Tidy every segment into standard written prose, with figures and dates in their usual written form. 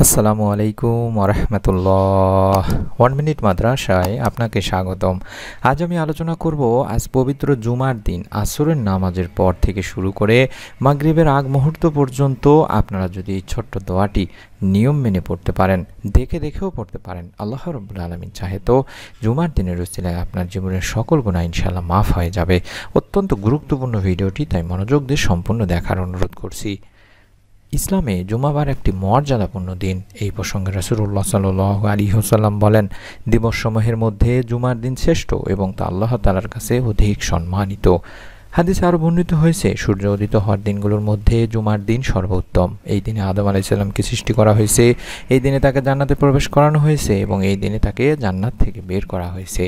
আসসালামু আলাইকুম ওয়া রাহমাতুল্লাহ। 1 মিনিট মাদ্রাসায় আপনাকে স্বাগতম। আজ আমি আলোচনা করব আজ পবিত্র জুমার দিন আসরের নামাজের পর থেকে শুরু করে মাগরিবের আগ মুহূর্ত পর্যন্ত আপনারা যদি এই ছোট্ট দোয়াটি নিয়ম মেনে পড়তে পারেন, দেখেও পড়তে পারেন, আল্লাহ রাব্বুল আলামিন চাহে তো জুমার দিনের উসিলায় আপনার জীবনের সকল গুনাহ ইনশাআল্লাহ মাফ হয়ে যাবে। অত্যন্ত গুরুত্বপূর্ণ ভিডিওটি, তাই মনোযোগ দিয়ে সম্পূর্ণ দেখার অনুরোধ করছি। ইসলামে জুমাবার একটি মর্যাদাপূর্ণ দিন। এই প্রসঙ্গে রাসূলুল্লাহ সাল্লাল্লাহু আলাইহি ওয়াসাল্লাম বলেন, দিবসসমূহের মধ্যে জুমার দিন শ্রেষ্ঠ এবং তা আল্লাহ তাআলার কাছে অধিক সম্মানিত। হাদিসে আরও বর্ণিত হয়েছে, সূর্য উদিত হওয়ার দিনগুলোর মধ্যে জুমার দিন সর্বোত্তম। এই দিনে আদম আলাইহিস সালামকে সৃষ্টি করা হয়েছে, এই দিনে তাকে জান্নাতে প্রবেশ করানো হয়েছে এবং এই দিনে তাকে জান্নাত থেকে বের করা হয়েছে।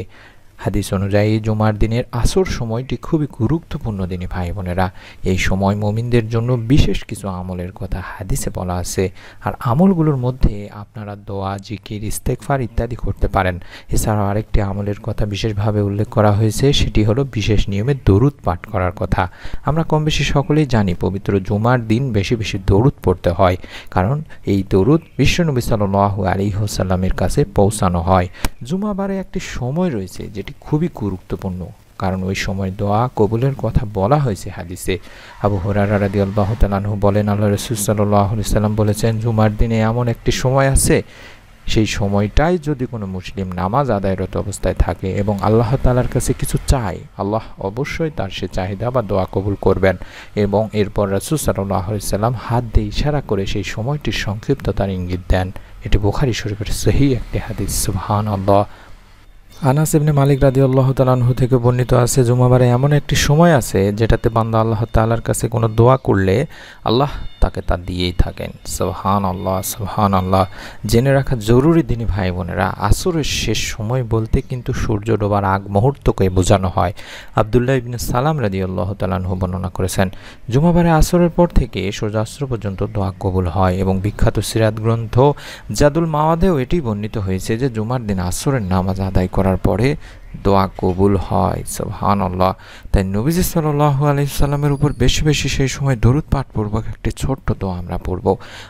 হাদিস অনুযায়ী জুমার দিনের আসর সময়টি খুবই গুরুত্বপূর্ণ দিনে ভাই বোনেরা। এই সময় মুমিনদের জন্য বিশেষ কিছু আমলের কথা হাদিসে বলা আছে, আর আমলগুলোর মধ্যে আপনারা দোয়া, জিকির, ইস্তেগফার ইত্যাদি করতে পারেন। এছাড়াও আরেকটি আমলের কথা বিশেষভাবে উল্লেখ করা হয়েছে, সেটি হলো বিশেষ নিয়মে দরুদ পাঠ করার কথা। আমরা কম বেশি সকলেই জানি পবিত্র জুমার দিন বেশি বেশি দরুদ পড়তে হয়, কারণ এই দরুদ বিশ্বনবী সাল্লাল্লাহু আলাইহি ওয়াসাল্লামের কাছে পৌঁছানো হয়। জুমাবারে একটি সময় রয়েছে যেটি খুবই গুরুত্বপূর্ণ, কারণ ওই সময় দোয়া কবুলের কথা বলা হয়েছে হাদিসে। আবু হুরায়রা রাদিয়াল্লাহু তাআলা আনহু বলেন, আল্লাহ রাসূল সাল্লাল্লাহু আলাইহি ওয়াসাল্লাম বলেছেন, জুমার দিনে এমন একটি সময় আছে, সেই সময়টাই যদি কোনো মুসলিম নামাজ আদায়রত অবস্থায় থাকে এবং আল্লাহ তাআলার কাছে কিছু চায়, আল্লাহ অবশ্যই তার সে চাহিদা বা দোয়া কবুল করবেন। এবং এরপর রাসূল সাল্লাল্লাহু আলাইহি ওয়াসাল্লাম হাত দিয়ে ইশারা করে সেই সময়টির সংক্ষিপ্ততার ইঙ্গিত দেন। এটি বুখারী শরীফের সহিহ একটি হাদিস। সুবহানাল্লাহ। আনাস ইবনে মালিক রাদিয়াল্লাহু তাআলা আনহু থেকে বর্ণিত আছে, জুমাবারে এমন একটি সময় আছে যেটাতে বান্দা আল্লাহ তাআলার কাছে কোনো দোয়া করলে আল্লাহ তাকে তা দিয়েই থাকেন। সুবহানাল্লাহ, সুবহানাল্লাহ। জেনে রাখা জরুরি দিনী ভাই বোনেরা, আসরের শেষ সময় বলতে কিন্তু সূর্য ডোবার আগ মুহূর্তকে বোঝানো হয়। আব্দুল্লাহ ইবনে সালাম রাদিয়াল্লাহু তাআলা আনহু বর্ণনা করেছেন, জুমাবারে আসরের পর থেকে সূর্যাস্ত পর্যন্ত দোয়া কবুল হয় এবং বিখ্যাত সিরাত গ্রন্থ জাদুল মাওয়াদেও এটি বর্ণিত হয়েছে যে জুমার দিন আসরের নামাজ আদায় করার পরে দোয়া কবুল হয়। সুবহানাল্লাহ। তাই নবীজি সাল্লাল্লাহু আলাইহি সাল্লামের উপর বেশি বেশি সেই সময় দরুদ পাঠ পূর্বক একটি ছোট্ট দোয়া আমরা পড়ব।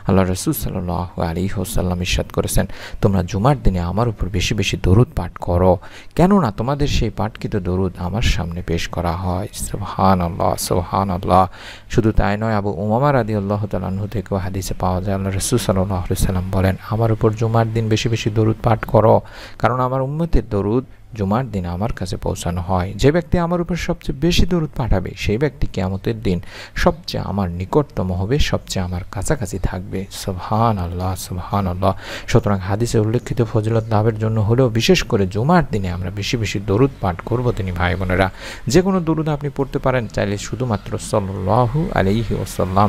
আল্লাহ রাসূল সাল্লাল্লাহু আলাইহি ওয়াসাল্লাম ইরশাদ করেছেন, তোমরা জুমার দিনে আমার উপর বেশি বেশি দরুদ পাঠ করো, কেননা তোমাদের সেই পাঠকৃত দরুদ আমার সামনে পেশ করা হয়। সুবহানাল্লাহ, সুবহানাল্লাহ। শুধু তাই নয়, আবু উমামা রাদিয়াল্লাহু তাআলা আনহু থেকেও হাদিসে পাওয়া যায়, আল্লাহ রাসূল সাল্লাল্লাহু আলাইহি সাল্লাম বলেন, আমার উপর জুমার দিন বেশি বেশি দরুদ পাঠ করো, কারণ আমার উম্মতের দরুদ জুমার দিন আমার কাছে পৌঁছানো হয়। যে ব্যক্তি আমার উপর সবচেয়ে বেশি দরুদ পাঠাবে, সেই ব্যক্তি কিয়ামতের দিন সবচেয়ে আমার নিকটতম হবে, সবচেয়ে আমার কাছাকাছি থাকবে। সুবহানাল্লাহ, সুবহানাল্লাহ। সুতরাং হাদিসে উল্লেখিত ফজিলত লাভের জন্য হলেও বিশেষ করে জুমার দিনে আমরা বেশি বেশি দরুদ পাঠ করব তিনি ভাই বোনেরা। যে কোনো দরুদ আপনি পড়তে পারেন, চাইলে শুধুমাত্র সাল্লাল্লাহু আলাইহি ওয়াসাল্লাম,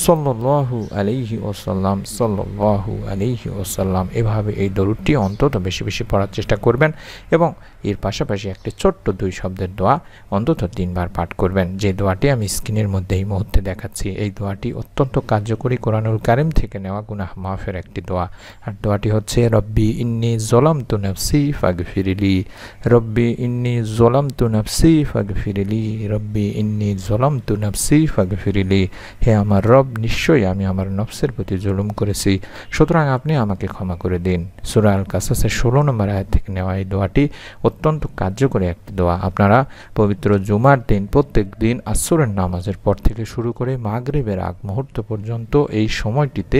সাল্লাল্লাহু আলাইহি ওয়াসাল্লাম, সাল্লাল্লাহু আলাইহি ওয়াসাল্লাম, এভাবে এই দরুদটি অন্তত বেশি বেশি পড়ার চেষ্টা করবেন এবং এর পাশাপাশি একটি ছোট্ট 2 শব্দের দোয়া অন্তত 3 বার পাঠ করবেন। যে দোয়াটি আমি স্ক্রিনের মধ্যে এই মুহূর্তে দেখাচ্ছি, এই দোয়াটি অত্যন্ত কার্যকরী, কোরআনুল কারীম থেকে নেওয়া গুনাহ মাফের একটি দোয়া। আর দোয়াটি হচ্ছে, রব্বি ইন্নী যালামতু নাফসি ফাগফিরলি, রব্বি ইন্নী যালামতু নাফসি ফাগফিরলি, রব্বি ইন্নী যালামতু নাফসি ফাগফিরলি। হে আমার রব, নিশ্চয়ই আমি আমার নফসের প্রতি জুলুম করেছি, সুতরাং আপনি আমাকে ক্ষমা করে দিন। সূরা আল কাসাসের 16 নম্বর আয়াত থেকে নেওয়া এই দোয়াটি অত্যন্ত কার্যকরী একটি দোয়া। আপনারা পবিত্র জুমার দিন প্রত্যেক দিন আসরের নামাজের পর থেকে শুরু করে মাগরিবের আগ মুহূর্ত পর্যন্ত এই সময়টিতে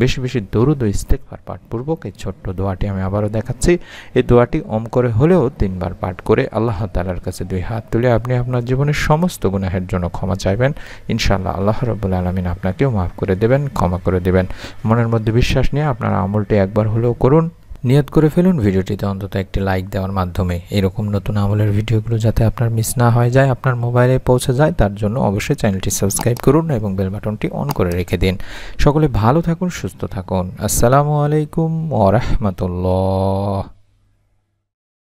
বেশি বেশি দরুদ ও ইস্তেগফার পাঠপূর্বক এই ছোট্ট দোয়াটি আমি আবারও দেখাচ্ছি। এই দোয়াটি করে হলেও 3 বার পাঠ করে আল্লাহ তাআলার কাছে 2 হাত তুলে আপনি আপনার জীবনের সমস্ত গুনাহের জন্য ক্ষমা চাইবেন। ইনশাআল্লাহ আল্লাহ রাব্বুল আলামিন আপনাকেও মাফ করে দেবেন, ক্ষমা করে দেবেন। মনের মধ্যে বিশ্বাস নিয়ে আপনারা আমলটি একবার হলেও করুন। নিয়ত করে ফেলুন ভিডিওটিতে অন্তত একটি লাইক দেওয়ার মাধ্যমে। এরকম নতুন আমলের ভিডিওগুলো যাতে আপনার মিস না হয়ে যায়, আপনার মোবাইলে পৌঁছে যায়, তার জন্য অবশ্যই চ্যানেলটি সাবস্ক্রাইব করুন এবং বেল বাটনটি অন করে রেখে দিন। সকলে ভালো থাকুন, সুস্থ থাকুন। আসসালামু আলাইকুম ওয়া রাহমাতুল্লাহ।